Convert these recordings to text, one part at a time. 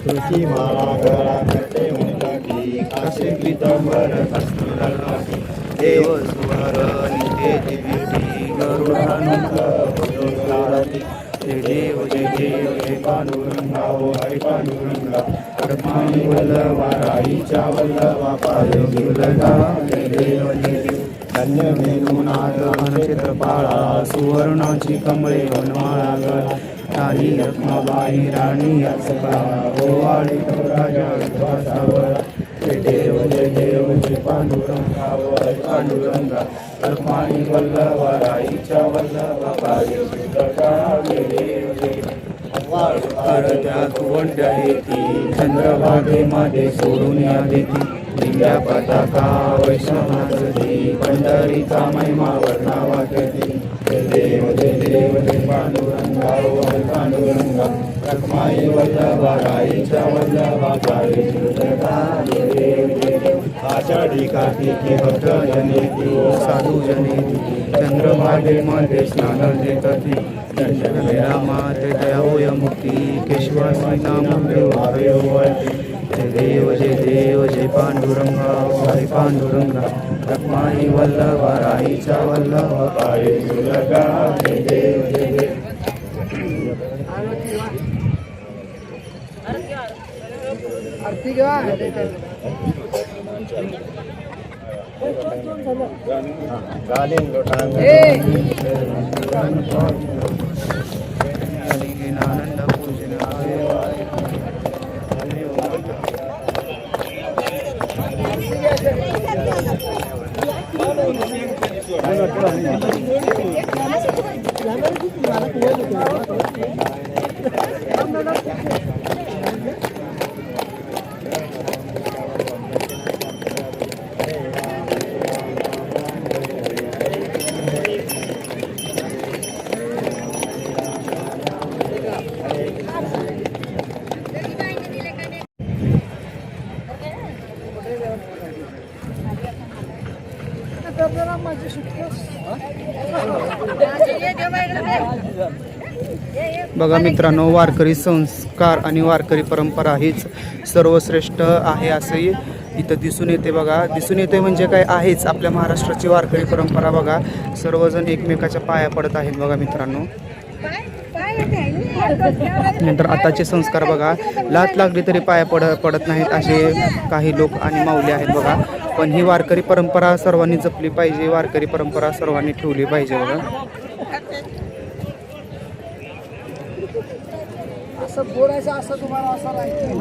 तुळशी माळा गळ्यामध्ये उंटाकी काशी पीतांबर अस्त्रलाकी देव सुवर नित्य दिव्यती गरुडानंद भजोलारती जय देव जय पांडुरंगा ओ हरी पांडुरंगा रत्नाई वल्लभा राईच्या वल्लभा पाय विलगा जय देव धन्य वेणुनाद नक्षत्रपाळा सुवर्णाची कमळे वनमाळा गळा राणी रत्नाबाई राणी सकळा गोवाळी राजा विश्वासावर जय देव जय पांडुरंगा हरी पांडुरंगा रत्नाई वल्लभा राईच्या वल्लभा पाय विलगा जय देव त्यात वंड्या येती चंद्रभागेमध्ये सोडून या देती दिव्या पताका वैष्णवाची पंढरीचा महिमा वर्णावा करते जय देव जय पांडुरंगा हरी पांडुरंगा रखमाई वल्लभा राईच्या वल्लभा पाय विलगा जय देव आषाढी कार्तिकी भक्त जनेती साधू जनेती चंद्रभागेमध्ये स्नान देती माते दयावय मुक्ती केशवासी नाम जय देव जय पांडुरंगा हरी पांडुरंगा रखमाई वल्लभा राईच्या वल्लभा पाय विलगा जय देव बघा मित्रांनो, वारकरी संस्कार आणि वारकरी परंपरा हीच सर्वश्रेष्ठ आहे असे इथं दिसून येते. बघा दिसून येते म्हणजे काय आहेच आपल्या महाराष्ट्राची वारकरी परंपरा. बघा सर्वजण एकमेकाच्या पाया पडत आहेत बघा मित्रांनो. नंतर आताचे संस्कार बघा, लात लागली तरी पाया पडत नाहीत असे काही लोक आणि माऊली आहेत बघा. पण ही वारकरी परंपरा सर्वांनी जपली पाहिजे, वारकरी परंपरा सर्वांनी ठेवली पाहिजे बघा. असं बोलायचं असं तुम्हाला असं राहायचं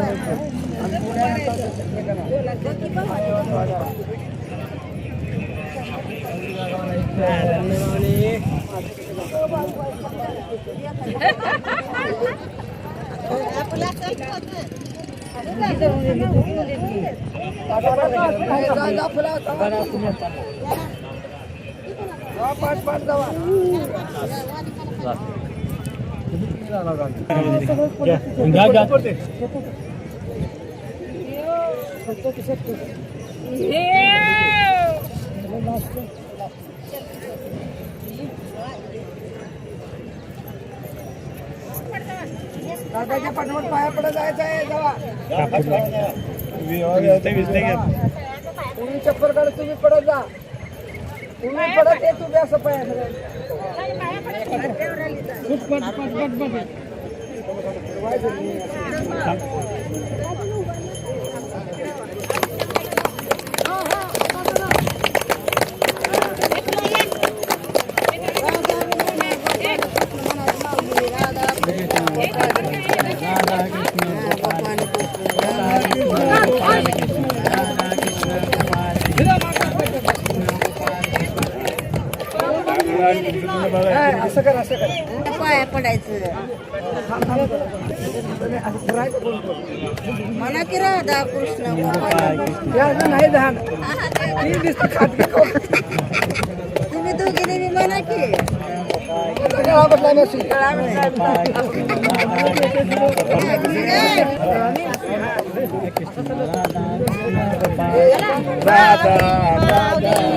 काकाच्या पाठवत पाया पडत जायचं आहे. तुम्ही चप्पल काढत तुम्ही पडत जा, तुम्ही पडत ये तुम्ही असं पाया असं कर असं कर पाया पडायचं थांब थांब असं फिरायचं कोण कोण म्हणा की राधा कृष्ण गोपाळ. या नाही धान ती दिसते खात तुम्ही दोघीने मी म्हणा की बसला नसेल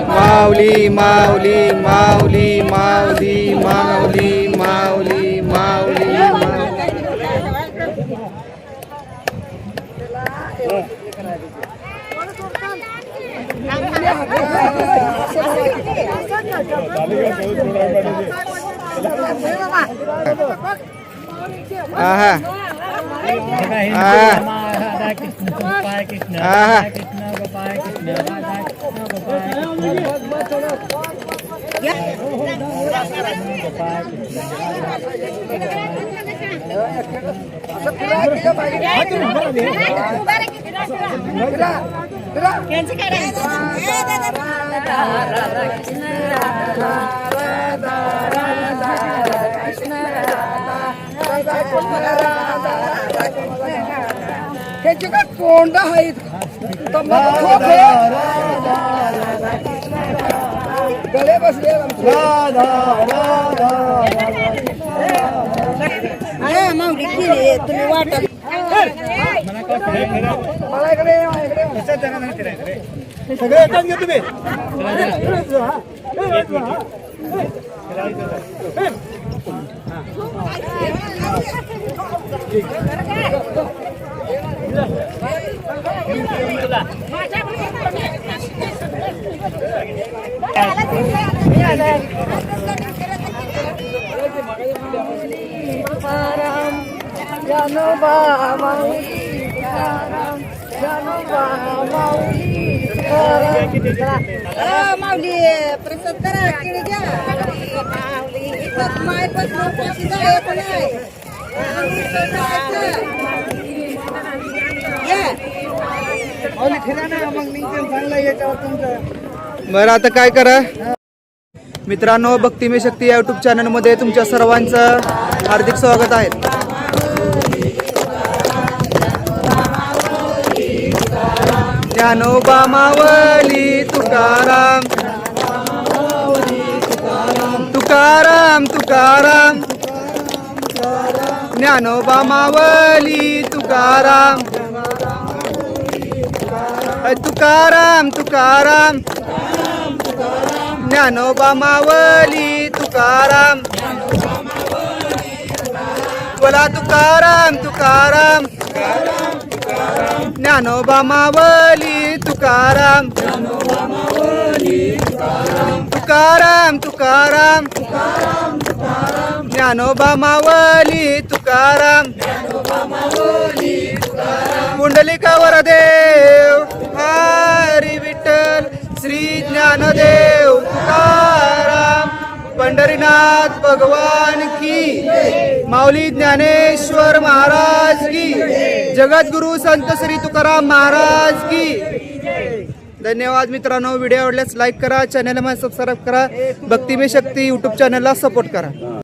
माऊली माऊली माऊली माऊली माऊली माऊली माऊली आहा त्याची काय कोंड आहेत गळे बसले माऊली केली तुम्ही वाटत मला इकडे सगळे येतात घे तुम्ही जानोबा माऊली जानोबा माऊली माऊली प्रसाद करा केळी घ्या माऊली इथं मायपासून उपाशी जायचं नाही बरं आता काय करा मित्रांनो, भक्तिमय शक्ती या यूट्यूब चॅनलमध्ये तुमच्या सर्वांचं हार्दिक स्वागत आहे. ज्ञानोबा मावली तुकाराम तुकाराम तुकाराम ज्ञानोबा मावली तुकाराम तुकाराम तुकाराम ज्ञानोबा मावली तुकाराम बोला तुकाराम तुकाराम ज्ञानोबा मावली तुकाराम तुकाराम तुकाराम ज्ञानोबा मावली तुकाराम पुंडलिकावर देव हरी विठ्ठल श्री ज्ञानदेव तुकाराम पंढरीनाथ भगवान की माऊली ज्ञानेश्वर महाराज की जगद्गुरु संत श्री तुकाराम महाराज की. धन्यवाद मित्रांनो. व्हिडिओ आवडल्यास लाईक करा, चॅनलला सबस्क्राईब करा, भक्तिमय शक्ती यूट्यूब चॅनलला सपोर्ट करा.